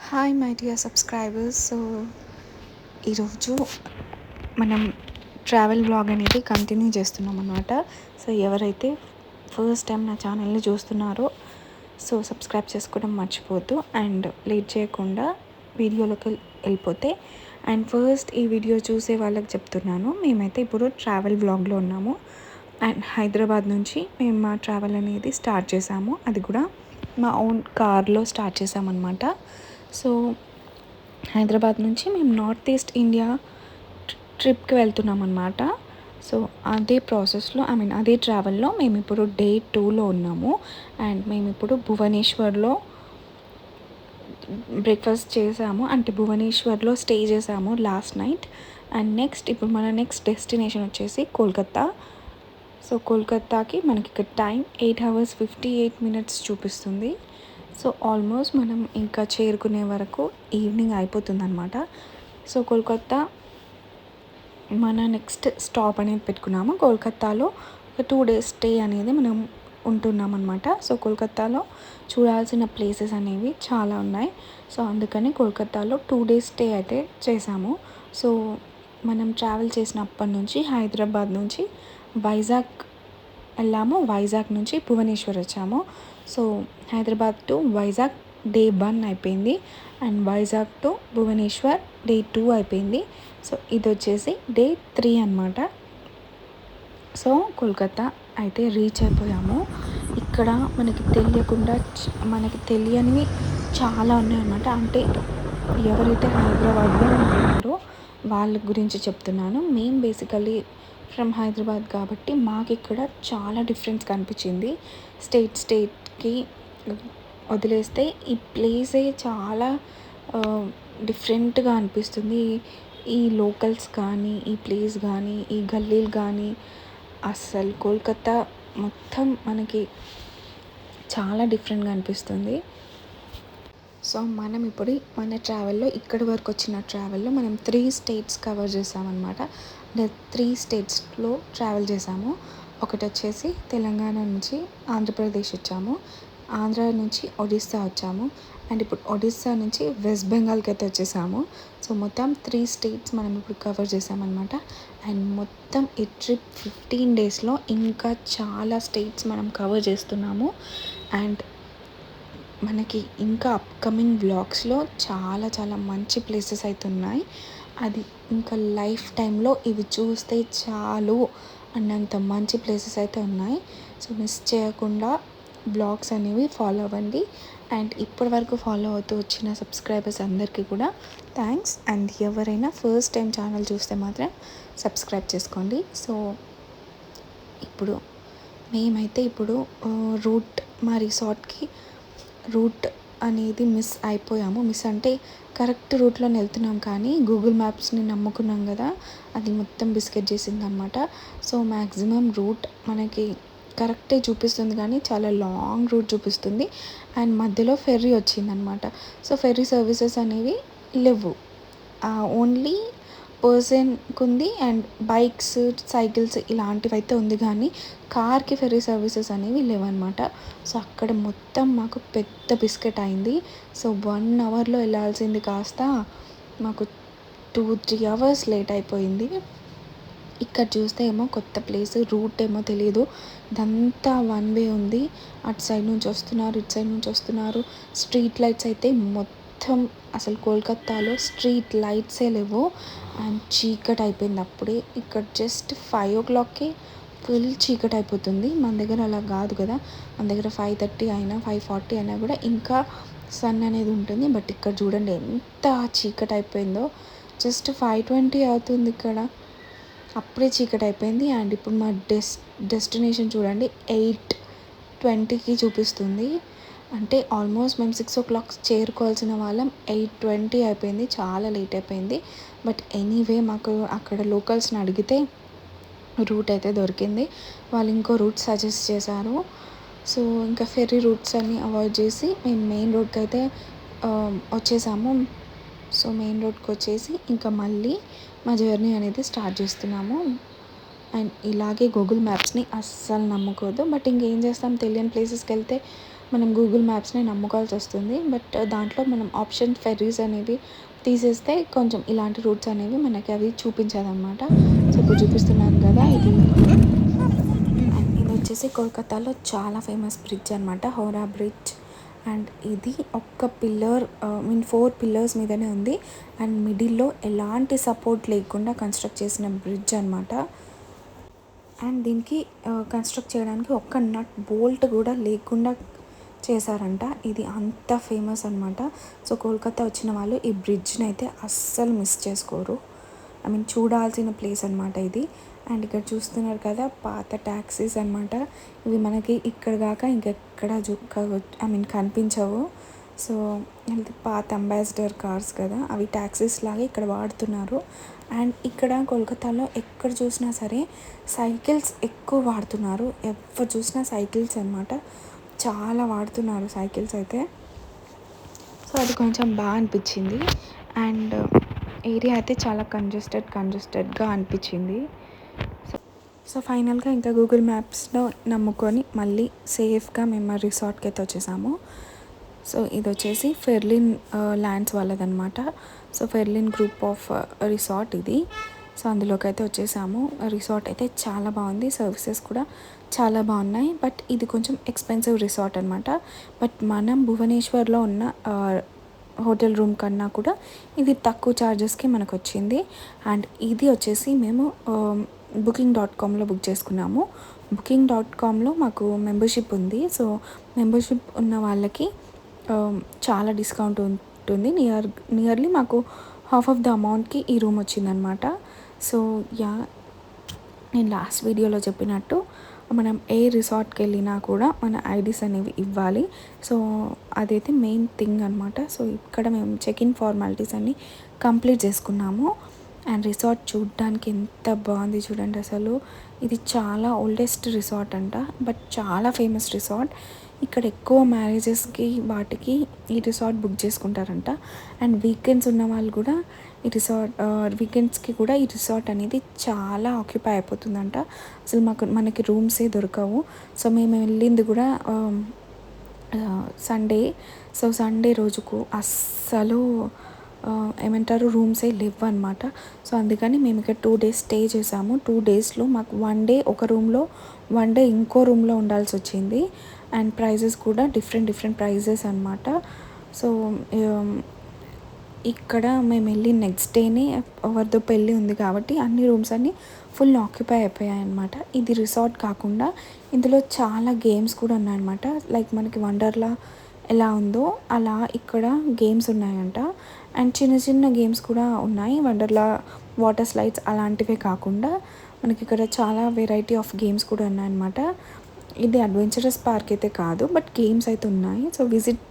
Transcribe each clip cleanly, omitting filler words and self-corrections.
Hi my dear subscribers. ఈరోజు మనం travel vlog అనేది కంటిన్యూ చేస్తున్నాం అన్నమాట. సో ఎవరైతే ఫస్ట్ టైం నా ఛానల్ని చూస్తున్నారో సబ్స్క్రైబ్ చేసుకోవడం మర్చిపోద్దు అండ్ లేట్ చేయకుండా వీడియోలోకి వెళ్ళిపోతే. అండ్ ఫస్ట్ ఈ వీడియో చూసే వాళ్ళకి చెప్తున్నాను, మేమైతే ఇప్పుడు ట్రావెల్ వ్లాగ్లో ఉన్నాము. అండ్ హైదరాబాద్ నుంచి మేము మా ట్రావెల్ అనేది స్టార్ట్ చేసాము. అది కూడా మా ఓన్ కార్లో స్టార్ట్ చేసామన్నమాట. సో హైదరాబాద్ నుంచి మేము నార్త్ ఈస్ట్ ఇండియా ట్రిప్కి వెళ్తున్నాం అన్నమాట. సో అదే ప్రాసెస్లో అదే ట్రావెల్లో మేము ఇప్పుడు డే 2లో ఉన్నాము. అండ్ మేము ఇప్పుడు భువనేశ్వర్లో బ్రేక్ఫాస్ట్ చేసాము, అంటే భువనేశ్వర్లో స్టే చేసాము లాస్ట్ నైట్. అండ్ నెక్స్ట్ ఇప్పుడు మన నెక్స్ట్ డెస్టినేషన్ వచ్చేసి కోల్కత్తా. సో కోల్కత్తాకి మనకి ఇక్కడ టైం 8 hours 58 minutes చూపిస్తుంది. సో ఆల్మోస్ట్ మనం ఇంకా చేరుకునే వరకు ఈవినింగ్ అయిపోతుంది అనమాట. సో కోల్కత్తా మన నెక్స్ట్ స్టాప్ అనేది పెట్టుకున్నాము. కోల్కత్తాలో ఒక 2 days స్టే అనేది మనం ఉంటున్నాం అనమాట. సో కోల్కత్తాలో చూడాల్సిన ప్లేసెస్ అనేవి చాలా ఉన్నాయి. సో అందుకని కోల్కత్తాలో 2 days స్టే అయితే చేసాము. సో మనం ట్రావెల్ చేసినప్పటి నుంచి హైదరాబాద్ నుంచి వైజాగ్ వెళ్ళాము, వైజాగ్ నుంచి భువనేశ్వర్ వచ్చాము. So Hyderabad to Vizag day 1 అయిపోయింది and Vizag to Bhubaneswar day 2 అయిపోయింది. సో ఇది వచ్చేసి డే 3 అనమాట. సో కోల్కత్తా అయితే రీచ్ అయిపోయాము. ఇక్కడ మనకి తెలియనివి చాలా ఉన్నాయన్నమాట. అంటే ఎవరైతే హైదరాబాద్లో ఉంటున్నారో వాళ్ళ గురించి చెప్తున్నాను. మేము బేసికలీ ఫ్రమ్ హైదరాబాద్ కాబట్టి మాకు ఇక్కడ చాలా డిఫరెన్స్ కనిపించింది. స్టేట్కి వదిలేస్తే ఈ ప్లేసే చాలా డిఫరెంట్గా అనిపిస్తుంది. ఈ లోకల్స్ కానీ, ఈ ప్లేస్ కానీ, ఈ గల్లీలు కానీ, అస్సలు కోల్కత్తా మొత్తం మనకి చాలా డిఫరెంట్గా అనిపిస్తుంది. సో మనం ఇప్పుడు మన ట్రావెల్లో ఇక్కడి వరకు వచ్చిన ట్రావెల్లో మనం 3 states కవర్ చేసామన్నమాట. అంటే 3 statesలో ట్రావెల్ చేసాము. ఒకటి వచ్చేసి తెలంగాణ నుంచి ఆంధ్రప్రదేశ్ వచ్చాము, ఆంధ్ర నుంచి ఒడిస్సా వచ్చాము, అండ్ ఇప్పుడు ఒడిస్సా నుంచి వెస్ట్ బెంగాల్కి అయితే వచ్చేసాము. సో మొత్తం 3 states మనం ఇప్పుడు కవర్ చేసామన్నమాట. అండ్ మొత్తం ఈ ట్రిప్ 15 daysలో ఇంకా చాలా స్టేట్స్ మనం కవర్ చేస్తున్నాము. అండ్ మనకి ఇంకా అప్కమింగ్ వ్లాగ్స్లో చాలా చాలా మంచి ప్లేసెస్ అయితే ఉన్నాయి. అది ఇంకా లైఫ్ టైంలో ఇవి చూస్తే చాలు అన్నంత మంచి ప్లేసెస్ అయితే ఉన్నాయి. సో మిస్ చేయకుండా బ్లాగ్స్ అనేవి ఫాలో అవ్వండి. అండ్ ఇప్పటి వరకు ఫాలో అవుతూ వచ్చిన సబ్స్క్రైబర్స్ అందరికీ కూడా థ్యాంక్స్. అండ్ ఎవరైనా ఫస్ట్ టైం ఛానల్ చూస్తే మాత్రం సబ్స్క్రైబ్ చేసుకోండి. సో ఇప్పుడు మేమైతే ఇప్పుడు మా రిసార్ట్కి రూట్ అనేది మిస్ అయిపోయాము. మిస్ అంటే కరెక్ట్ రూట్లోనే వెళ్తున్నాం కానీ గూగుల్ మ్యాప్స్ని నమ్ముకున్నాం కదా, అది మొత్తం బిస్కెట్ చేసింది అనమాట. సో మ్యాక్సిమం రూట్ మనకి కరెక్టే చూపిస్తుంది కానీ చాలా లాంగ్ రూట్ చూపిస్తుంది. అండ్ మధ్యలో ఫెర్రీ వచ్చిందనమాట. సో ఫెర్రీ సర్వీసెస్ అనేవి లేవు, ఓన్లీ పర్సన్కి ఉంది. అండ్ బైక్స్, సైకిల్స్ ఇలాంటివి అయితే ఉంది కానీ కార్కి ఫెర్రీ సర్వీసెస్ అనేవి లేవన్నమాట. సో అక్కడ మొత్తం మాకు పెద్ద బిస్కెట్ అయింది. సో 1 hourలో వెళ్ళాల్సింది కాస్త మాకు 2-3 hours లేట్ అయిపోయింది. ఇక్కడ చూస్తే ఏమో కొత్త ప్లేస్, రూట్ ఏమో తెలియదు, ఇదంతా 1 way ఉంది. అటు సైడ్ నుంచి వస్తున్నారు, ఇటు సైడ్ నుంచి వస్తున్నారు. స్ట్రీట్ లైట్స్ అయితే మొత్తం అసలు కోల్కత్తాలో స్ట్రీట్ లైట్సే లేవు. అండ్ చీకటి అయిపోయింది అప్పుడే. ఇక్కడ జస్ట్ 5 o'clockకే ఫుల్ చీకటి అయిపోతుంది. మన దగ్గర అలా కాదు కదా, మన దగ్గర 5:30 అయినా 5:40 అయినా కూడా ఇంకా సన్ అనేది ఉంటుంది. బట్ ఇక్కడ చూడండి ఎంత చీకటి అయిపోయిందో. జస్ట్ 5:20 అవుతుంది ఇక్కడ, అప్పుడే చీకటి అయిపోయింది. అండ్ ఇప్పుడు మా డెస్టినేషన్ చూడండి 8:20కి చూపిస్తుంది. అంటే ఆల్మోస్ట్ మేము 6 o'clock చేరుకోవాల్సిన వాళ్ళం 8:20 అయిపోయింది, చాలా లేట్ అయిపోయింది. బట్ ఎనీవే మాకు అక్కడ లోకల్స్ని అడిగితే రూట్ అయితే దొరికింది. వాళ్ళు ఇంకో రూట్ సజెస్ట్ చేశారు. సో ఇంకా ఫెర్రీ రూట్స్ అన్నీ అవాయిడ్ చేసి మేము మెయిన్ రోడ్కి అయితే వచ్చేసాము. సో మెయిన్ రోడ్కి వచ్చేసి ఇంకా మళ్ళీ మా జర్నీ అనేది స్టార్ట్ చేస్తున్నాము. అండ్ ఇలాగే గూగుల్ మ్యాప్స్ని అస్సలు నమ్ముకోవద్దు. బట్ ఇంకేం చేస్తాం, తెలియని ప్లేసెస్కి వెళ్తే మనం గూగుల్ మ్యాప్స్ని నమ్ముకోవాల్సి వస్తుంది. బట్ దాంట్లో మనం ఆప్షన్ ఫెర్రీస్ అనేవి తీసేస్తే కొంచెం ఇలాంటి రూట్స్ అనేవి మనకి అవి చూపించదన్నమాట. సో ఇప్పుడు చూపిస్తున్నాను కదా, ఇది అండ్ ఇది వచ్చేసి కోల్కతాలో చాలా ఫేమస్ బ్రిడ్జ్ అనమాట, హౌరా బ్రిడ్జ్. అండ్ ఇది ఒక్క పిల్లర్ మీన్ 4 పిల్లర్స్ మీదనే ఉంది. అండ్ మిడిల్లో ఎలాంటి సపోర్ట్ లేకుండా కన్స్ట్రక్ట్ చేసిన బ్రిడ్జ్ అనమాట. అండ్ దీనికి కన్స్ట్రక్ట్ చేయడానికి ఒక్క నట్ బోల్ట్ కూడా లేకుండా చేశారంట. ఇది అంత ఫేమస్ అనమాట. సో కోల్కతా వచ్చిన వాళ్ళు ఈ బ్రిడ్జ్ని అయితే అస్సలు మిస్ చేసుకోరు. ఐ మీన్ చూడాల్సిన ప్లేస్ అనమాట ఇది. అండ్ ఇక్కడ చూస్తున్నారు కదా, పాత ట్యాక్సీస్ అనమాట. ఇవి మనకి ఇక్కడ కాక ఇంకెక్కడ ఐ మీన్ కనిపించవు. సో ఇది పాత అంబాసిడర్ కార్స్ కదా, అవి ట్యాక్సీస్ లాగా ఇక్కడ వాడుతున్నారు. అండ్ ఇక్కడ కోల్కతాలో ఎక్కడ చూసినా సరే సైకిల్స్ ఎక్కువ వాడుతున్నారు. ఎవరు చూసినా సైకిల్స్ అనమాట, చాలా వాడుతున్నారు సైకిల్స్ అయితే. సో అది కొంచెం బాగా అనిపించింది. అండ్ ఏరియా అయితే చాలా కంజెస్టెడ్గా అనిపించింది. సో ఫైనల్గా ఇంకా గూగుల్ మ్యాప్స్లో నమ్ముకొని మళ్ళీ సేఫ్గా మేము రిసార్ట్కి అయితే వచ్చేసాము. సో ఇది వచ్చేసి ఫెర్లిన్ ల్యాండ్స్ వాళ్ళదనమాట. So Ferlin group of resort ఇది. సో అందులోకి అయితే వచ్చేసాము. రిసార్ట్ అయితే చాలా బాగుంది, సర్వీసెస్ కూడా చాలా బాగున్నాయి. బట్ ఇది కొంచెం ఎక్స్పెన్సివ్ రిసార్ట్ అనమాట. బట్ మనం భువనేశ్వర్లో ఉన్న హోటల్ రూమ్ కన్నా కూడా ఇది తక్కువ ఛార్జెస్కి మనకు వచ్చింది. అండ్ ఇది వచ్చేసి మేము booking.comలో బుక్ చేసుకున్నాము. booking.comలో మాకు మెంబర్షిప్ ఉంది. సో మెంబర్షిప్ ఉన్న వాళ్ళకి చాలా డిస్కౌంట్ ఉంటుంది. నియర్లీ మాకు హాఫ్ ఆఫ్ ద అమౌంట్కి ఈ రూమ్ వచ్చిందనమాట. సో నేను లాస్ట్ వీడియోలో చెప్పినట్టు మనం ఏ రిసార్ట్కి వెళ్ళినా కూడా మన ఐడీస్ అనేవి ఇవ్వాలి. సో అదైతే మెయిన్ థింగ్ అనమాట. సో ఇక్కడ మేము చెక్-ఇన్ ఫార్మాలిటీస్ అన్నీ కంప్లీట్ చేసుకున్నాము. అండ్ రిసార్ట్ చూడడానికి ఎంత బాగుంది చూడండి అసలు. ఇది చాలా ఓల్డెస్ట్ రిసార్ట్ అంట, బట్ చాలా ఫేమస్ రిసార్ట్. ఇక్కడ ఎక్కువ మ్యారేజెస్కి వాటికి ఈ రిసార్ట్ బుక్ చేసుకుంటారంట. అండ్ వీకెండ్స్ ఉన్న వాళ్ళు కూడా ఈ వీకెండ్స్కి కూడా ఈ రిసార్ట్ అనేది చాలా ఆక్యుపై అయిపోతుందంట. అసలు మనకి రూమ్సే దొరకవు. సో మేము వెళ్ళింది కూడా సండే. సో సండే రోజుకు అస్సలు ఏమంటారు రూమ్సే లేవు అనమాట. సో అందుకని మేము ఇక్కడ 2 days స్టే చేసాము. 2 daysలో మాకు 1 day ఒక రూమ్లో, 1 day ఇంకో రూమ్లో ఉండాల్సి వచ్చింది. అండ్ ప్రైజెస్ కూడా డిఫరెంట్ ప్రైజెస్ అనమాట. సో ఇక్కడ మేము వెళ్ళి నెక్స్ట్ డేనే ఎవరిదో పెళ్ళి ఉంది కాబట్టి అన్ని రూమ్స్ అన్నీ ఫుల్ ఆక్యుపై అయిపోయాయి అనమాట. ఇది రిసార్ట్ కాకుండా ఇందులో చాలా గేమ్స్ కూడా ఉన్నాయన్నమాట. లైక్ మనకి వండర్లా ఎలా ఉందో అలా ఇక్కడ గేమ్స్ ఉన్నాయంట. అండ్ చిన్న గేమ్స్ కూడా ఉన్నాయి. వండర్లా వాటర్ స్లైడ్స్ అలాంటివే కాకుండా మనకి ఇక్కడ చాలా వెరైటీ ఆఫ్ గేమ్స్ కూడా ఉన్నాయన్నమాట. ఇది అడ్వెంచరస్ పార్క్ అయితే కాదు, బట్ గేమ్స్ అయితే ఉన్నాయి. సో విజిట్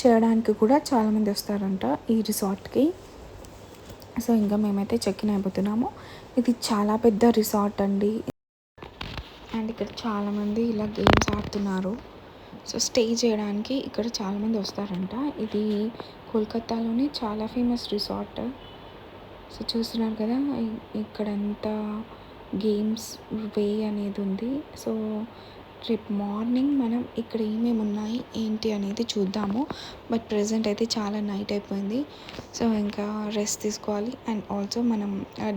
చేయడానికి కూడా చాలామంది వస్తారంట ఈ రిసార్ట్కి. సో ఇంకా మేమైతే చెక్-ఇన్ అయిపోతున్నాము. ఇది చాలా పెద్ద రిసార్ట్ అండి. అండ్ ఇక్కడ చాలామంది ఇలా గేమ్స్ ఆడుతున్నారు. సో స్టే చేయడానికి ఇక్కడ చాలామంది వస్తారంట. ఇది కోల్కతాలోనే చాలా ఫేమస్ రిసార్ట్. సో చూస్తున్నారు కదా, ఇక్కడంతా గేమ్స్ వే అనేది ఉంది. సో రేపు మార్నింగ్ మనం ఇక్కడ ఏమేమి ఉన్నాయి ఏంటి అనేది చూద్దాము. బట్ ప్రెజెంట్ అయితే చాలా నైట్ అయిపోయింది. సో ఇంకా రెస్ట్ తీసుకోవాలి. అండ్ ఆల్సో మనం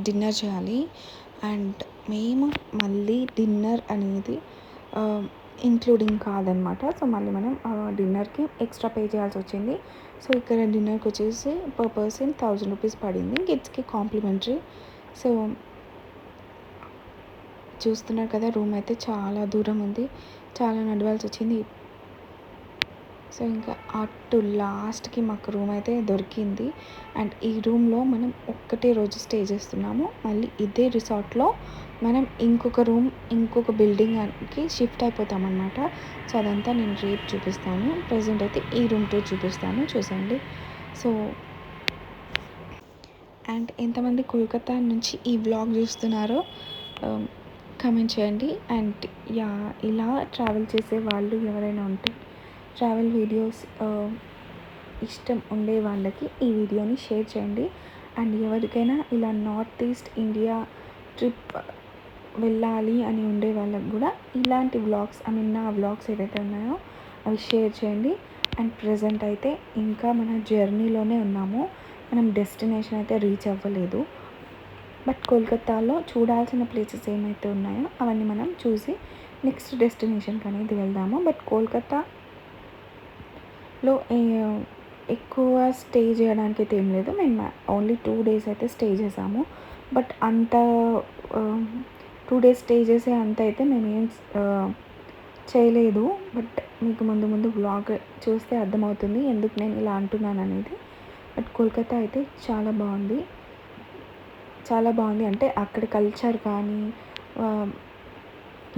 డిన్నర్ చేయాలి. అండ్ మేము మళ్ళీ డిన్నర్ అనేది ఇంక్లూడింగ్ కాదనమాట. సో మళ్ళీ మనం డిన్నర్కి ఎక్స్ట్రా పే చేయాల్సి వచ్చింది. సో ఇక్కడ డిన్నర్కి వచ్చేసి పర్ పర్సన్ 1000 రూపీస్ పడింది, కిడ్స్కి కాంప్లిమెంటరీ. సో చూస్తున్నారు కదా, రూమ్ అయితే చాలా దూరం ఉంది, చాలా నడవాల్సి వచ్చింది. సో ఇంకా అటు లాస్ట్కి మాకు రూమ్ అయితే దొరికింది. అండ్ ఈ రూమ్లో మనం ఒక్కటే రోజు స్టే చేస్తున్నాము. మళ్ళీ ఇదే రిసార్ట్లో మనం ఇంకొక బిల్డింగ్కి షిఫ్ట్ అయిపోతామన్నమాట. సో అదంతా నేను రేపు చూపిస్తాను. ప్రజెంట్ అయితే ఈ రూమ్ టూర్ చూపిస్తాను, చూసండి. సో అండ్ ఎంతమంది కోల్కతా నుంచి ఈ వ్లాగ్ చూస్తున్నారో కామెంట్ చేయండి. అండ్ ఇలా ట్రావెల్ చేసే వాళ్ళు ఎవరైనా ఉంటే, ట్రావెల్ వీడియోస్ ఇష్టం ఉండే వాళ్ళకి ఈ వీడియోని షేర్ చేయండి. అండ్ ఎవరికైనా ఇలా నార్త్ ఈస్ట్ ఇండియా ట్రిప్ వెళ్ళాలి అని ఉండే వాళ్ళకి కూడా ఇలాంటి వ్లాగ్స్, నా వ్లాగ్స్ ఏవైతే ఉన్నాయో అవి షేర్ చేయండి. అండ్ ప్రజెంట్ అయితే ఇంకా మన జర్నీలోనే ఉన్నాము. మనం డెస్టినేషన్ అయితే రీచ్ అవ్వలేదు. బట్ కోల్కతాలో చూడాల్సిన ప్లేసెస్ ఏమైతే ఉన్నాయో అవన్నీ మనం చూసి నెక్స్ట్ డెస్టినేషన్కి అనేది వెళ్దాము. బట్ కోల్కతాలో ఎక్కువ స్టే చేయడానికి అయితే ఏం లేదు. మేము ఓన్లీ 2 days అయితే స్టే చేసాము. బట్ అంత 2 days స్టే చేసే అంత అయితే మేమేం చేయలేదు. బట్ మీకు ముందు ముందు వ్లాగ్ చూస్తే అర్థమవుతుంది ఎందుకు నేను ఇలా అంటున్నాను అనేది. బట్ కోల్కతా అయితే చాలా బాగుంది. చాలా బాగుంది అంటే అక్కడ కల్చర్ కానీ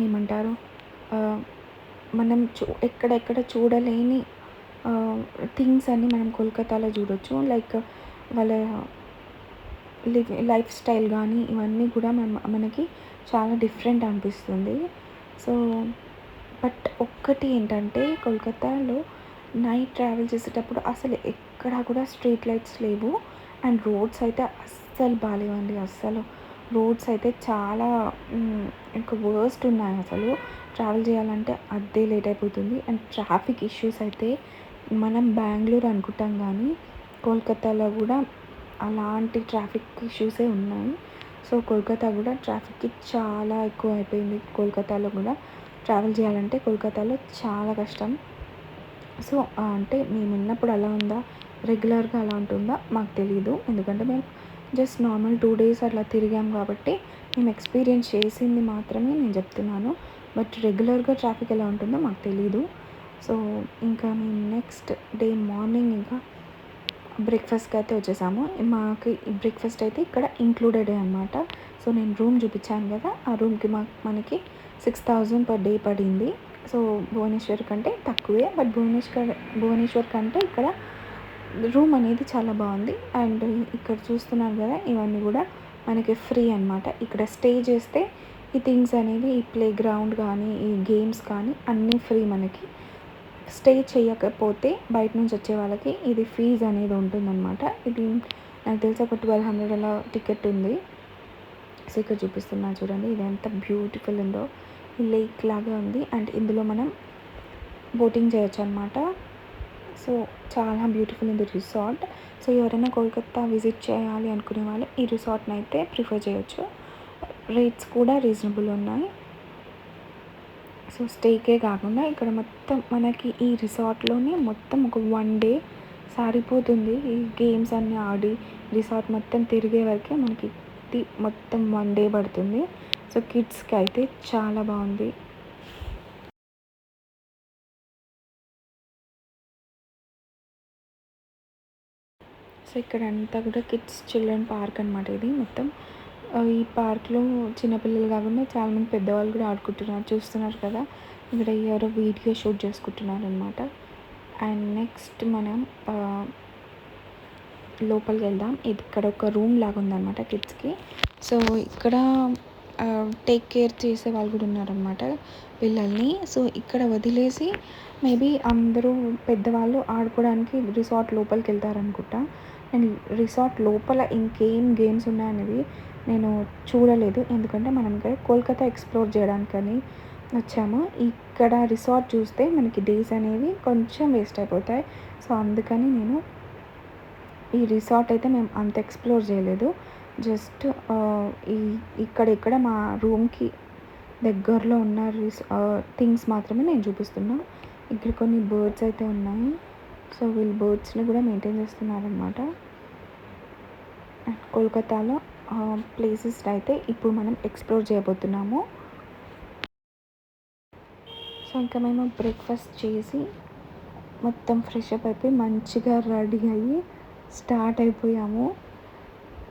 ఏమంటారు, మనం ఎక్కడెక్కడ చూడలేని థింగ్స్ అన్నీ మనం కోల్కతాలో చూడొచ్చు. లైక్ వాళ్ళ లైఫ్ స్టైల్ కానీ ఇవన్నీ కూడా మనకి చాలా డిఫరెంట్ అనిపిస్తుంది. సో బట్ ఒక్కటి ఏంటంటే కోల్కతాలో నైట్ ట్రావెల్ చేసేటప్పుడు అసలు ఎక్కడా కూడా స్ట్రీట్ లైట్స్ లేవు. అండ్ రోడ్స్ అయితే అస్సలు బాగాలేవండి. అస్సలు రోడ్స్ అయితే చాలా ఇంకా వర్స్ట్ ఉన్నాయి. అసలు ట్రావెల్ చేయాలంటే అదే లేట్ అయిపోతుంది. అండ్ ట్రాఫిక్ ఇష్యూస్ అయితే మనం బెంగళూరు అనుకుంటాం కానీ కోల్కతాలో కూడా అలాంటి ట్రాఫిక్ ఇష్యూసే ఉన్నాయి. సో కోల్కతా కూడా ట్రాఫిక్కి చాలా ఎక్కువ అయిపోయింది. కోల్కతాలో కూడా ట్రావెల్ చేయాలంటే కోల్కతాలో చాలా కష్టం. సో అంటే మేము ఉన్నప్పుడు అలా ఉందా, రెగ్యులర్గా అలా ఉంటుందా మాకు తెలీదు. ఎందుకంటే మేము జస్ట్ నార్మల్ 2 days అట్లా తిరిగాం కాబట్టి మేము ఎక్స్పీరియన్స్ చేసింది మాత్రమే నేను చెప్తున్నాను. బట్ రెగ్యులర్గా ట్రాఫిక్ ఎలా ఉంటుందో మాకు తెలీదు. సో ఇంకా మేము నెక్స్ట్ డే మార్నింగ్ ఇంకా బ్రేక్ఫాస్ట్కి అయితే వచ్చేసాము. మాకు ఈ బ్రేక్ఫాస్ట్ అయితే ఇక్కడ ఇంక్లూడెడే అనమాట. సో నేను రూమ్ చూపించాను కదా, ఆ రూమ్కి మనకి 6,000 per day పడింది. సో భువనేశ్వర్ కంటే తక్కువే. బట్ భువనేశ్వర్ కంటే ఇక్కడ రూమ్ అనేది చాలా బాగుంది. అండ్ ఇక్కడ చూస్తున్నారు కదా, ఇవన్నీ కూడా మనకి ఫ్రీ అనమాట. ఇక్కడ స్టే చేస్తే ఈ థింగ్స్ అనేవి, ఈ ప్లే గ్రౌండ్ కానీ ఈ గేమ్స్ కానీ అన్నీ ఫ్రీ మనకి. స్టే చేయకపోతే బయట నుంచి వచ్చే వాళ్ళకి ఇది ఫీజు అనేది ఉంటుందన్నమాట. ఇది నాకు తెలిసి ఒక 1,200 అలా టికెట్ ఉంది. సో ఇక్కడ చూపిస్తున్నా చూడండి, ఇది ఎంత బ్యూటిఫుల్ ఉందో. ఈ లేక్ లాగా ఉంది. అండ్ ఇందులో మనం బోటింగ్ చేయొచ్చు అనమాట. సో చాలా బ్యూటిఫుల్ ఉంది రిసార్ట్. సో ఎవరైనా కోల్కతా విజిట్ చేయాలి అనుకునే వాళ్ళు ఈ రిసార్ట్ని అయితే ప్రిఫర్ చేయొచ్చు. రేట్స్ కూడా రీజనబుల్ ఉన్నాయి. సో స్టేకే కాకుండా ఇక్కడ మొత్తం మనకి ఈ రిసార్ట్లోనే మొత్తం ఒక 1 day సారిపోతుంది. ఈ గేమ్స్ అన్నీ ఆడి రిసార్ట్ మొత్తం తిరిగే వరకే మనకి మొత్తం 1 day పడుతుంది. సో కిడ్స్కి అయితే చాలా బాగుంది. సో ఇక్కడ అంతా కూడా కిడ్స్ చిల్డ్రన్ పార్క్ అనమాట. ఇది మొత్తం ఈ పార్క్లో చిన్నపిల్లలు కాకుండా చాలామంది పెద్దవాళ్ళు కూడా ఆడుకుంటున్నారు. చూస్తున్నారు కదా, ఇక్కడ ఎవరో వీడియో షూట్ చేసుకుంటున్నారు అనమాట. అండ్ నెక్స్ట్ మనం లోపలికి వెళ్దాం. ఇక్కడ ఒక రూమ్ లాగా ఉందన్నమాట కిడ్స్కి. సో ఇక్కడ టేక్ కేర్ చేసే వాళ్ళు కూడా ఉన్నారనమాట పిల్లల్ని. సో ఇక్కడ వదిలేసి మేబీ అందరూ పెద్దవాళ్ళు ఆడుకోవడానికి రిసార్ట్ లోపలికి వెళ్తారనుకుంటా. అండ్ రిసార్ట్ లోపల ఇంకేం గేమ్స్ ఉన్నాయనేది నేను చూడలేదు. ఎందుకంటే మనం ఇక్కడ కోల్కతా ఎక్స్ప్లోర్ చేయడానికని వచ్చాము. ఇక్కడ రిసార్ట్ చూస్తే మనకి డేస్ అనేవి కొంచెం వేస్ట్ అయిపోతాయి. సో అందుకని నేను ఈ రిసార్ట్ అయితే మేము అంత ఎక్స్ప్లోర్ చేయలేదు. జస్ట్ ఇక్కడ మా రూమ్కి దగ్గరలో ఉన్న థింగ్స్ మాత్రమే నేను చూపిస్తున్నా. ఇక్కడ కొన్ని బర్డ్స్ అయితే ఉన్నాయి. సో వీళ్ళు బర్డ్స్ని కూడా మెయింటైన్ చేస్తున్నారనమాట. కోల్కతాలో ప్లేసెస్ అయితే ఇప్పుడు మనం ఎక్స్ప్లోర్ చేయబోతున్నాము. సో ఇంకా మేము బ్రేక్ఫాస్ట్ చేసి మొత్తం ఫ్రెష్ అప్ అయిపోయి మంచిగా రెడీ అయ్యి స్టార్ట్ అయిపోయాము.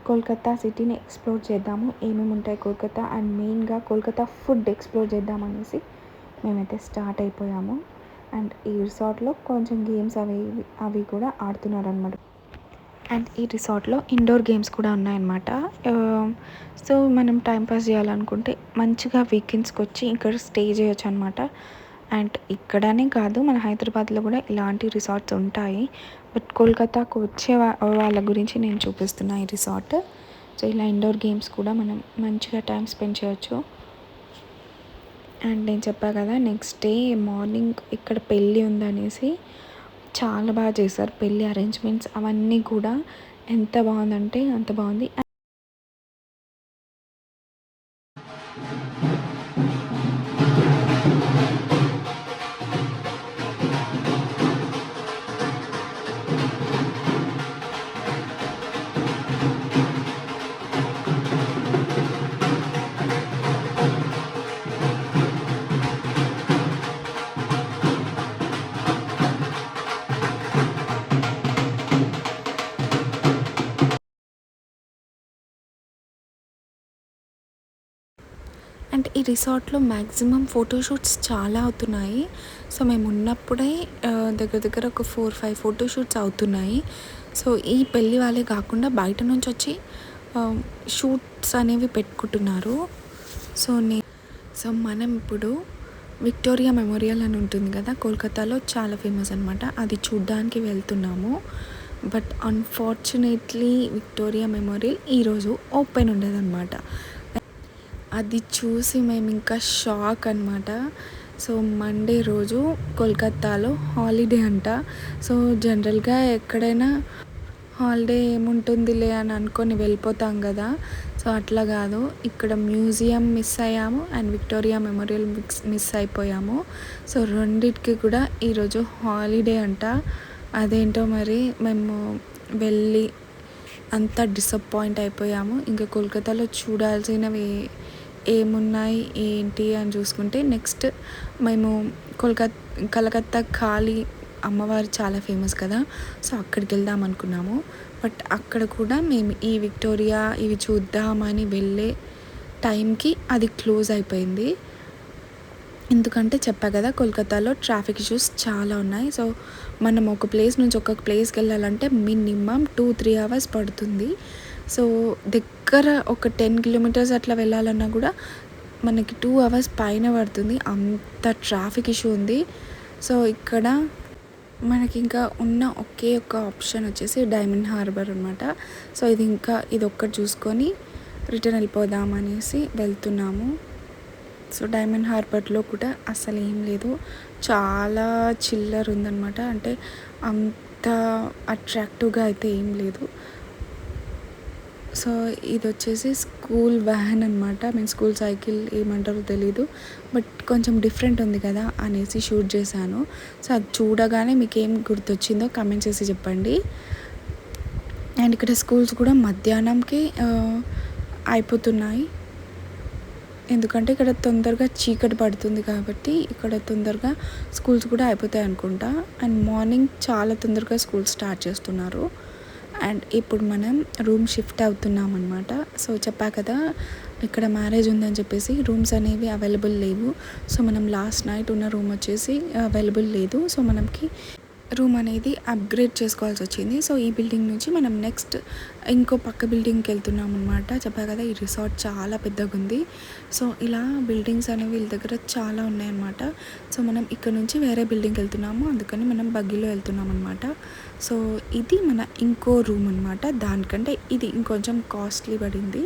కోల్కతా సిటీని ఎక్స్ప్లోర్ చేద్దాము, ఏమేమి ఉంటాయి కోల్కతా, అండ్ మెయిన్గా కోల్కతా ఫుడ్ ఎక్స్ప్లోర్ చేద్దామనేసి మేమైతే స్టార్ట్ అయిపోయాము. అండ్ ఈ రిసార్ట్లో కొంచెం గేమ్స్ అవి కూడా ఆడుతున్నారు అనమాట. అండ్ ఈ రిసార్ట్లో ఇండోర్ గేమ్స్ కూడా ఉన్నాయన్నమాట. సో మనం టైంపాస్ చేయాలనుకుంటే మంచిగా వీకెండ్స్కి వచ్చి ఇక్కడ స్టే చేయొచ్చు అనమాట. అండ్ ఇక్కడనే కాదు, మన హైదరాబాద్లో కూడా ఇలాంటి రిసార్ట్స్ ఉంటాయి. బట్ కోల్కతాకు వచ్చే వాళ్ళ గురించి నేను చూపిస్తున్నా ఈ రిసార్ట్. సో ఇలా ఇండోర్ గేమ్స్ కూడా మనం మంచిగా టైం స్పెండ్ చేయొచ్చు. అండ్ నేను చెప్పా కదా నెక్స్ట్ డే మార్నింగ్ ఇక్కడ పెళ్ళి ఉందనేసి చాలా బాగా చేశారు పెళ్ళి అరేంజ్మెంట్స్ అవన్నీ కూడా. ఎంత బాగుందంటే అంత బాగుంది. అండ్ ఈ రిసార్ట్లో మ్యాక్సిమం ఫోటోషూట్స్ చాలా అవుతున్నాయి. సో మేము ఉన్నప్పుడే దగ్గర దగ్గర ఒక 4-5 ఫోటోషూట్స్ అవుతున్నాయి. సో ఈ పెళ్ళి వాళ్ళే కాకుండా బయట నుంచి వచ్చి షూట్స్ అనేవి పెట్టుకుంటున్నారు. సో మనం ఇప్పుడు విక్టోరియా మెమోరియల్ అని ఉంటుంది కదా కోల్కతాలో, చాలా ఫేమస్ అనమాట. అది చూడ్డానికి వెళ్తున్నాము. బట్ అన్ఫార్చునేట్లీ విక్టోరియా మెమోరియల్ ఈరోజు ఓపెన్ ఉండదన్నమాట. అది చూసి మేము ఇంకా షాక్ అనమాట. సో మండే రోజు కోల్కతాలో హాలిడే అంట. సో జనరల్గా ఎక్కడైనా హాలిడే ఏముంటుందిలే అని అనుకొని వెళ్ళిపోతాం కదా. సో అట్లా కాదు, ఇక్కడ మ్యూజియం మిస్ అయ్యాము అండ్ విక్టోరియా మెమోరియల్ మిస్ అయిపోయాము. సో రెండిటికి కూడా ఈరోజు హాలిడే అంట. అదేంటో మరి మేము వెళ్ళి అంతా డిసప్పాయింట్ అయిపోయాము. ఇంకా కోల్కతాలో చూడాల్సినవి ఏమున్నాయి ఏంటి అని చూసుకుంటే నెక్స్ట్ మేము కలకత్తా కాళీ అమ్మవారు చాలా ఫేమస్ కదా. సో అక్కడికి వెళ్దాం అనుకున్నాము. బట్ అక్కడ కూడా మేము ఈ విక్టోరియా ఇవి చూద్దామని వెళ్ళే టైంకి అది క్లోజ్ అయిపోయింది. ఎందుకంటే చెప్పా కదా కోల్కతాలో ట్రాఫిక్ ఇష్యూస్ చాలా ఉన్నాయి. సో మనం ఒక ప్లేస్ నుంచి ఒక ప్లేస్కి వెళ్ళాలంటే మినిమం 2-3 అవర్స్ పడుతుంది. సో దగ్గర ఒక 10 కిలోమీటర్స్ అట్లా వెళ్ళాలన్నా కూడా మనకి 2 అవర్స్ పైన పడుతుంది, అంత ట్రాఫిక్ ఇష్యూ ఉంది. సో ఇక్కడ మనకి ఇంకా ఉన్న ఒకే ఒక ఆప్షన్ వచ్చేసి డైమండ్ హార్బర్ అనమాట. సో ఇది ఒక్కటి చూసుకొని రిటర్న్ వెళ్ళిపోదాం అనేసి వెళ్తున్నాము. సో డైమండ్ హార్బర్లో కూడా అసలు ఏం లేదు, చాలా చిల్లర్ ఉందన్నమాట. అంటే అంత అట్రాక్టివ్గా అయితే ఏం లేదు. సో ఇది వచ్చేసి స్కూల్ వ్యాన్ అనమాట, మీన్ స్కూల్ సైకిల్ ఏమంటారో తెలీదు, బట్ కొంచెం డిఫరెంట్ ఉంది కదా అనేసి షూట్ చేశాను. సో అది చూడగానే మీకు ఏం గుర్తొచ్చిందో కమెంట్ చేసి చెప్పండి. అండ్ ఇక్కడ స్కూల్స్ కూడా మధ్యాహ్నంకి అయిపోతున్నాయి, ఎందుకంటే ఇక్కడ తొందరగా చీకటి పడుతుంది కాబట్టి ఇక్కడ తొందరగా స్కూల్స్ కూడా అయిపోతాయి అనుకుంటా. అండ్ మార్నింగ్ చాలా తొందరగా స్కూల్ స్టార్ట్ చేస్తున్నారు. అండ్ ఇప్పుడు మనం రూమ్ షిఫ్ట్ అవుతున్నాం అనమాట. సో చెప్పా కదా ఇక్కడ మ్యారేజ్ ఉందని చెప్పేసి రూమ్స్ అనేవి అవైలబుల్ లేవు. సో మనం లాస్ట్ నైట్ ఉన్న రూమ్ వచ్చేసి అవైలబుల్ లేదు. సో మనకి రూమ్ అనేది అప్గ్రేడ్ చేసుకోవాల్సి వచ్చింది. సో ఈ బిల్డింగ్ నుంచి మనం నెక్స్ట్ ఇంకో పక్క బిల్డింగ్కి వెళ్తున్నాం అనమాట. చెప్పా కదా ఈ రిసార్ట్ చాలా పెద్దగా ఉంది. సో ఇలా బిల్డింగ్స్ అనేవి వీళ్ళ దగ్గర చాలా ఉన్నాయన్నమాట. సో మనం ఇక్కడ నుంచి వేరే బిల్డింగ్కి వెళ్తున్నాము, అందుకని మనం బగ్గీలో వెళ్తున్నాం అనమాట. సో ఇది మన ఇంకో రూమ్ అనమాట, దానికంటే ఇది ఇంకొంచెం కాస్ట్లీ పడింది.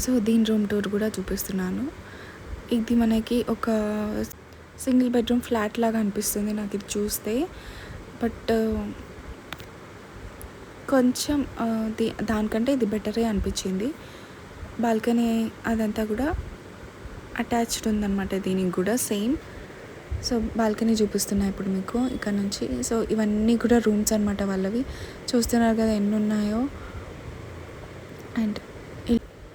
సో దీని రూమ్ టూర్ కూడా చూపిస్తున్నాను. ఇది మనకి ఒక సింగిల్ బెడ్రూమ్ ఫ్లాట్ లాగా అనిపిస్తుంది నాకు ఇది చూస్తే. బట్ కొంచెం దానికంటే ఇది బెటరే అనిపించింది. బాల్కనీ అదంతా కూడా అటాచ్డ్ ఉందన్నమాట దీనికి కూడా సేమ్. సో బాల్కనీ చూపిస్తున్నా ఇప్పుడు మీకు ఇక్కడ నుంచి. సో ఇవన్నీ కూడా రూమ్స్ అనమాట వాళ్ళవి, చూస్తున్నారు కదా ఎన్ని ఉన్నాయో. అండ్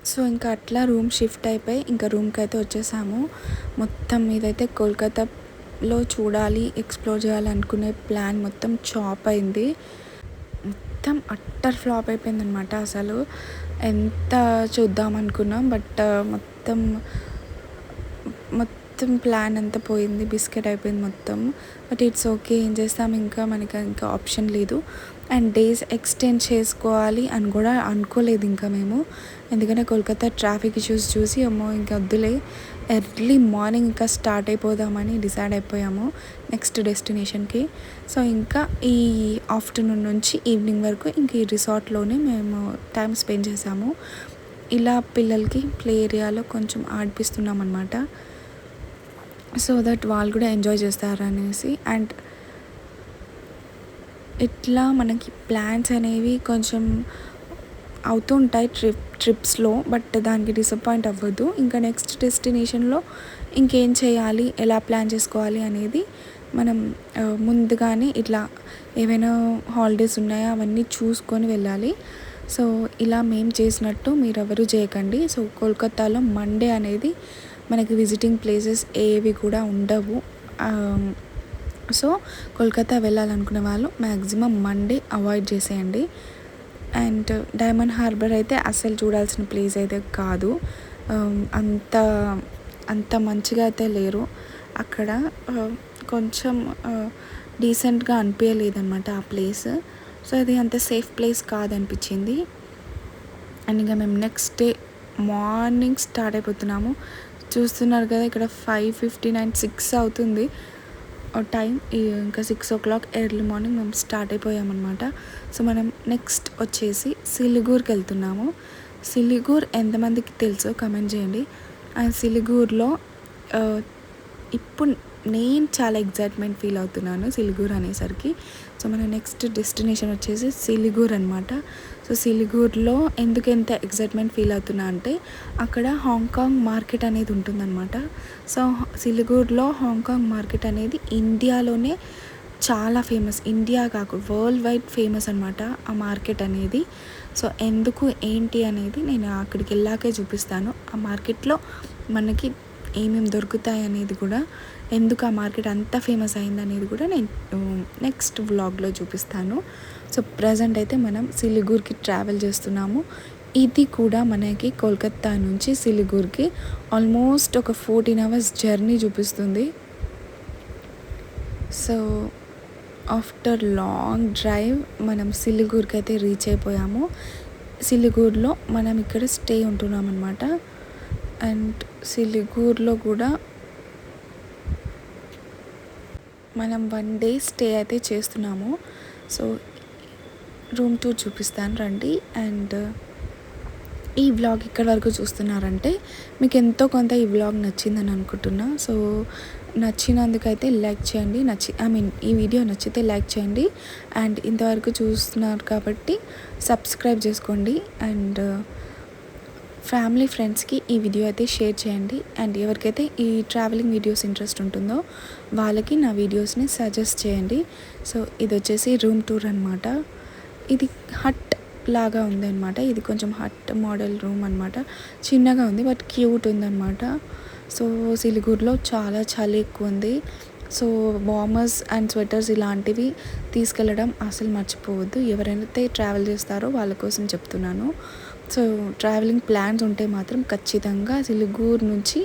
సో ఇంకా అట్లా రూమ్ షిఫ్ట్ అయిపోయి ఇంకా రూమ్కి అయితే వచ్చేసాము. మొత్తం ఇదైతే కోల్కతాలో చూడాలి ఎక్స్ప్లోర్ చేయాలి అనుకునే ప్లాన్ మొత్తం చాప్ అయింది, మొత్తం అట్టర్ ఫ్లాప్ అయిపోయింది అనమాట. అసలు ఎంత చూద్దాం అనుకున్నాం, బట్ మొత్తం ప్లాన్ అంతా పోయింది, బిస్కెట్ అయిపోయింది మొత్తం. బట్ ఇట్స్ ఓకే, ఏం చేస్తాం, మనకి ఇంకా ఆప్షన్ లేదు. అండ్ డేస్ ఎక్స్టెండ్ చేసుకోవాలి అని కూడా అనుకోలేదు ఇంకా మేము, ఎందుకంటే కోల్కతా ట్రాఫిక్ ఇష్యూస్ చూసి అమ్మో ఇంకా వద్దులే, ఎర్లీ మార్నింగ్ ఇంకా స్టార్ట్ అయిపోదామని డిసైడ్ అయిపోయాము నెక్స్ట్ డెస్టినేషన్కి. సో ఇంకా ఈ ఆఫ్టర్నూన్ నుంచి ఈవినింగ్ వరకు ఇంక ఈ రిసార్ట్లోనే మేము టైం స్పెండ్ చేసాము. ఇలా పిల్లలకి ప్లే ఏరియాలో కొంచెం ఆడిపిస్తున్నాం అనమాట. సో దట్ వాళ్ళు కూడా ఎంజాయ్ చేస్తారు అనేసి. అండ్ ఇట్లా మనకి ప్లాన్స్ అనేవి కొంచెం అవుతూ ఉంటాయి ట్రిప్స్లో, బట్ దానికి డిసప్పాయింట్ అవ్వద్దు. ఇంకా నెక్స్ట్ డెస్టినేషన్లో ఇంకేం చేయాలి, ఎలా ప్లాన్ చేసుకోవాలి అనేది మనం ముందుగానే ఇట్లా ఏవైనా హాలిడేస్ ఉన్నాయో అవన్నీ చూసుకొని వెళ్ళాలి. సో ఇలా మేము చేసినట్టు మీరెవరూ చేయకండి. సో కోల్కతాలో మండే అనేది మనకి విజిటింగ్ ప్లేసెస్ ఏవి కూడా ఉండవు. సో కోల్కతా వెళ్ళాలనుకునే వాళ్ళు మ్యాక్సిమం మండే అవాయిడ్ చేసేయండి. అండ్ డైమండ్ హార్బర్ అయితే అస్సలు చూడాల్సిన ప్లేస్ అయితే కాదు. అంత అంత మంచిగా అయితే లేరు అక్కడ. కొంచెం డీసెంట్గా అనిపించలేదన్నమాట ఆ ప్లేస్. సో అది అంత సేఫ్ ప్లేస్ కాదనిపించింది. అండ్ ఇంకా మేము నెక్స్ట్ డే మార్నింగ్ స్టార్ట్ అయిపోతున్నాము. చూస్తున్నారు కదా ఇక్కడ 5:59, 6 అవుతుంది టైం. ఇంకా 6 o'clock ఎర్లీ మార్నింగ్ మేము స్టార్ట్ అయిపోయామన్నమాట. సో మనం నెక్స్ట్ వచ్చేసి సిలిగూర్కి వెళ్తున్నాము. సిలిగూర్ ఎంతమందికి తెలుసో కమెంట్ చేయండి. అండ్ సిలిగూర్లో ఇప్పుడు నేను చాలా ఎగ్జైట్మెంట్ ఫీల్ అవుతున్నాను సిలిగూర్ అనేసరికి. సో మన నెక్స్ట్ డెస్టినేషన్ వచ్చేసి సిలిగూర్ అనమాట. సో సిలిగూర్లో ఎందుకు ఎంత ఎగ్జైట్మెంట్ ఫీల్ అవుతున్నా అంటే అక్కడ హాంకాంగ్ మార్కెట్ అనేది ఉంటుందన్నమాట. సో సిలిగూర్లో హాంకాంగ్ మార్కెట్ అనేది ఇండియాలోనే చాలా ఫేమస్, ఇండియా కాకుండా వరల్డ్ వైడ్ ఫేమస్ అనమాట ఆ మార్కెట్ అనేది. సో ఎందుకు ఏంటి అనేది నేను అక్కడికి వెళ్ళాకే చూపిస్తాను. ఆ మార్కెట్లో మనకి ఏమేమి దొరుకుతాయి అనేది కూడా, ఎందుకు ఆ మార్కెట్ అంత ఫేమస్ అయింది అనేది కూడా నేను నెక్స్ట్ వ్లాగ్లో చూపిస్తాను. సో ప్రజెంట్ అయితే మనం సిలిగూర్కి ట్రావెల్ చేస్తున్నాము. ఇది కూడా మనకి కోల్కతా నుంచి సిలిగూర్కి ఆల్మోస్ట్ ఒక 14 hours జర్నీ చూపిస్తుంది. సో ఆఫ్టర్ లాంగ్ డ్రైవ్ మనం సిలిగూర్కి అయితే రీచ్ అయిపోయాము. సిలిగూర్లో మనం ఇక్కడ స్టే ఉంటున్నాం అనమాట. అండ్ సిలిగూర్లో కూడా మనం 1 day స్టే అయితే చేస్తున్నాము. సో రూమ్ టూర్ చూపిస్తాను రండి. అండ్ ఈ వ్లాగ్ ఇక్కడ వరకు చూస్తున్నారంటే మీకు ఎంతో కొంత ఈ వ్లాగ్ నచ్చిందని అనుకుంటున్నా. సో నచ్చినందుకైతే లైక్ చేయండి. ఈ వీడియో నచ్చితే లైక్ చేయండి. అండ్ ఇంతవరకు చూస్తున్నారు కాబట్టి సబ్స్క్రైబ్ చేసుకోండి. అండ్ ఫ్యామిలీ ఫ్రెండ్స్కి ఈ వీడియో అయితే షేర్ చేయండి. అండ్ ఎవరికైతే ఈ ట్రావెలింగ్ వీడియోస్ ఇంట్రెస్ట్ ఉంటుందో వాళ్ళకి నా వీడియోస్ని సజెస్ట్ చేయండి. సో ఇది వచ్చేసి రూమ్ టూర్ అనమాట. ఇది హట్ లాగా ఉందన్నమాట. ఇది కొంచెం హట్ మోడల్ రూమ్ అనమాట. చిన్నగా ఉంది బట్ క్యూట్ ఉందన్నమాట. సో సిలిగూర్లో చాలా చలి ఎక్కువ ఉంది. సో వార్మర్స్ అండ్ స్వెటర్స్ ఇలాంటివి తీసుకెళ్ళడం అసలు మర్చిపోవద్దు. ఎవరైతే ట్రావెల్ చేస్తారో వాళ్ళ కోసం చెప్తున్నాను. సో ట్రావెలింగ్ ప్లాన్స్ ఉంటే మాత్రం ఖచ్చితంగా సిలిగూర్ నుంచి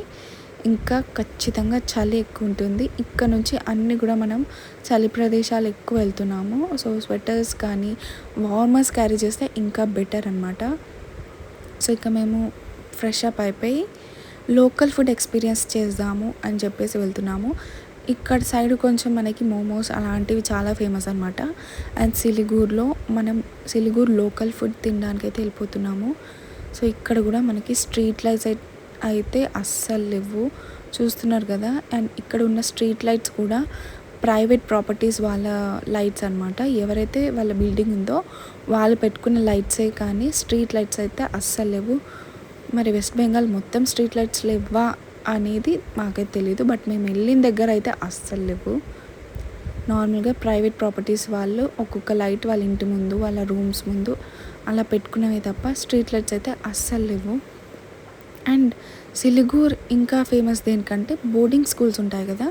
ఇంకా ఖచ్చితంగా చలి ఎక్కువ ఉంటుంది. ఇక్కడ నుంచి అన్నీ కూడా మనం చలి ప్రదేశాలు ఎక్కువ వెళ్తున్నాము. సో స్వెటర్స్ కానీ వార్మర్స్ క్యారీ చేస్తే ఇంకా బెటర్ అనమాట. సో ఇక మేము ఫ్రెష్ అప్ అయిపోయి లోకల్ ఫుడ్ ఎక్స్పీరియన్స్ చేద్దాము అని చెప్పేసి వెళ్తున్నాము. ఇక్కడ సైడ్ కొంచెం మనకి మోమోస్ అలాంటివి చాలా ఫేమస్ అనమాట. అండ్ సిలిగూర్ లోకల్ ఫుడ్ తినడానికి అయితే వెళ్ళిపోతున్నాము. సో ఇక్కడ కూడా మనకి స్ట్రీట్ లైట్స్ అయితే అస్సలు లేవు, చూస్తున్నారు కదా. అండ్ ఇక్కడ ఉన్న స్ట్రీట్ లైట్స్ కూడా ప్రైవేట్ ప్రాపర్టీస్ వాళ్ళ లైట్స్ అనమాట. ఎవరైతే వాళ్ళ బిల్డింగ్ ఉందో వాళ్ళు పెట్టుకున్న లైట్సే కానీ స్ట్రీట్ లైట్స్ అయితే అస్సలు లేవు. మరి వెస్ట్ బెంగాల్ మొత్తం స్ట్రీట్ లైట్స్ లేవా అనేది మాకైతే తెలియదు. బట్ మేము వెళ్ళిన దగ్గర అయితే అస్సలు లేవు. నార్మల్గా ప్రైవేట్ ప్రాపర్టీస్ వాళ్ళు ఒక్కొక్క లైట్ వాళ్ళ ఇంటి ముందు, వాళ్ళ రూమ్స్ ముందు అలా పెట్టుకునేవి తప్ప స్ట్రీట్ లైట్స్ అయితే అస్సలు లేవు. అండ్ సిలిగూర్ ఇంకా ఫేమస్ దేనికంటే బోర్డింగ్ స్కూల్స్ ఉంటాయి కదా,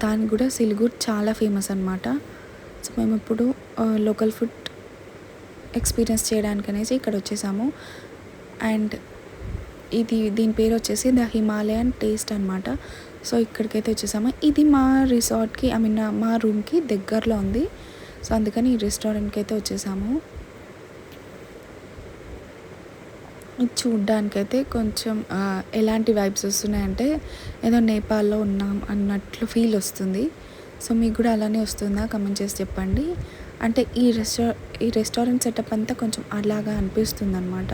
దానికి కూడా సిలిగూర్ చాలా ఫేమస్ అనమాట. సో మేము ఇప్పుడు లోకల్ ఫుడ్ ఎక్స్పీరియన్స్ చేయడానికి అనేసి ఇక్కడ వచ్చేసాము. అండ్ దీని పేరు వచ్చేసి ద హిమాలయన్ టేస్ట్ అనమాట. సో ఇక్కడికైతే వచ్చేసాము. ఇది మా రిసార్ట్కి మా రూమ్కి దగ్గరలో ఉంది. సో అందుకని ఈ రెస్టారెంట్కి అయితే వచ్చేసాము. ఇది చూడ్డానికైతే కొంచెం ఎలాంటి వైబ్స్ వస్తున్నాయంటే ఏదో నేపాల్లో ఉన్నాం అన్నట్లు ఫీల్ వస్తుంది. సో మీకు కూడా అలానే వస్తుందా కమెంట్ చేసి చెప్పండి. అంటే ఈ రెస్టారెంట్ సెటప్ అంతా కొంచెం అలాగా అనిపిస్తుంది అనమాట.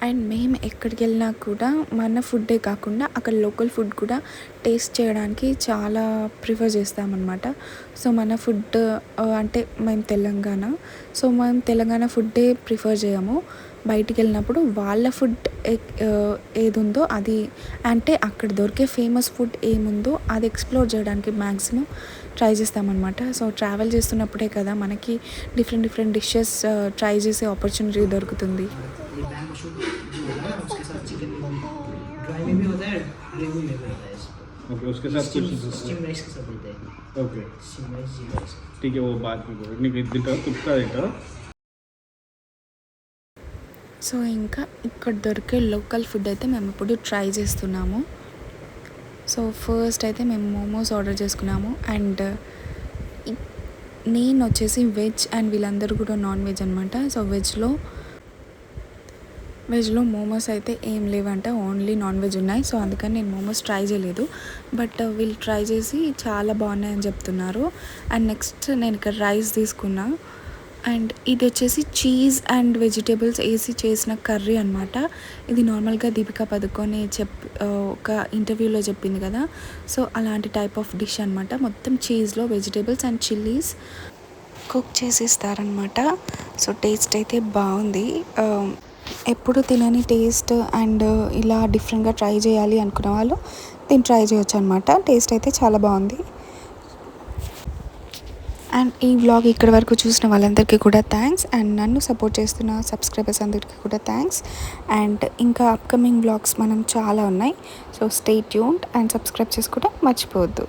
అండ్ మేము ఎక్కడికి వెళ్ళినా కూడా మన ఫుడ్డే కాకుండా అక్కడ లోకల్ ఫుడ్ కూడా టేస్ట్ చేయడానికి చాలా ప్రిఫర్ చేస్తామన్నమాట. సో మన ఫుడ్ అంటే మేము తెలంగాణ, సో మేము తెలంగాణ ఫుడ్డే ప్రిఫర్ చేయము. బయటికి వెళ్ళినప్పుడు వాళ్ళ ఫుడ్ ఏది ఉందో అది, అంటే అక్కడ దొరికే ఫేమస్ ఫుడ్ ఏముందో అది ఎక్స్ప్లోర్ చేయడానికి మ్యాక్సిమం ట్రై చేస్తామన్నమాట. సో ట్రావెల్ చేస్తున్నప్పుడే కదా మనకి డిఫరెంట్ డిషెస్ ట్రై చేసే ఆపర్చునిటీ దొరుకుతుంది. ये बैम्बू शूट जो होता है ना उसके साथ चिकन ड्राई में भी होता है, ग्रेवी में भी होता है इसको। ओके, उसके साथ कुछ स्टीम राइस के साथ देते हैं। Okay steam rice G rice. ठीक है, वो बात में बोलो नहीं తింటారు తుప్కా తింటారు. సో ఇంకా ఇక్కడ దొరికే లోకల్ ఫుడ్ అయితే మేము ఇప్పుడు ట్రై చేస్తున్నాము. సో ఫస్ట్ అయితే మేము మోమోస్ ఆర్డర్ చేసుకున్నాము. అండ్ నేను వచ్చేసి వెజ్ అండ్ వీళ్ళందరూ కూడా నాన్ వెజ్ అనమాట. సో వెజ్లో మోమోస్ అయితే ఏం లేవంట, ఓన్లీ నాన్ వెజ్ ఉన్నాయి. సో అందుకని నేను మోమోస్ ట్రై చేయలేదు. బట్ వీళ్ళు ట్రై చేసి చాలా బాగున్నాయని చెప్తున్నారు. అండ్ నెక్స్ట్ నేను ఇక్కడ రైస్ తీసుకున్నా. అండ్ ఇది వచ్చేసి చీజ్ అండ్ వెజిటేబుల్స్ వేసి చేసిన కర్రీ అనమాట. ఇది నార్మల్గా దీపికా పదుకొని ఒక ఇంటర్వ్యూలో చెప్పింది కదా, సో అలాంటి టైప్ ఆఫ్ డిష్ అనమాట. మొత్తం చీజ్లో వెజిటేబుల్స్ అండ్ చిల్లీస్ కుక్ చేసి ఇస్తారనమాట. సో టేస్ట్ అయితే బాగుంది. ఎప్పుడు తినని టేస్ట్ అండ్ ఇలా డిఫరెంట్గా ట్రై చేయాలి అనుకున్న వాళ్ళు దీన్ని ట్రై చేయొచ్చు అనమాట. టేస్ట్ అయితే చాలా బాగుంది. అండ్ ఈ వ్లాగ్ ఇక్కడ వరకు చూసిన వాళ్ళందరికీ కూడా థ్యాంక్స్. అండ్ నన్ను సపోర్ట్ చేస్తున్న సబ్స్క్రైబర్స్ అందరికీ కూడా థ్యాంక్స్. అండ్ ఇంకా అప్కమింగ్ వ్లాగ్స్ మనం చాలా ఉన్నాయి. So stay tuned and subscribe చేసుకోవడం మర్చిపోవద్దు.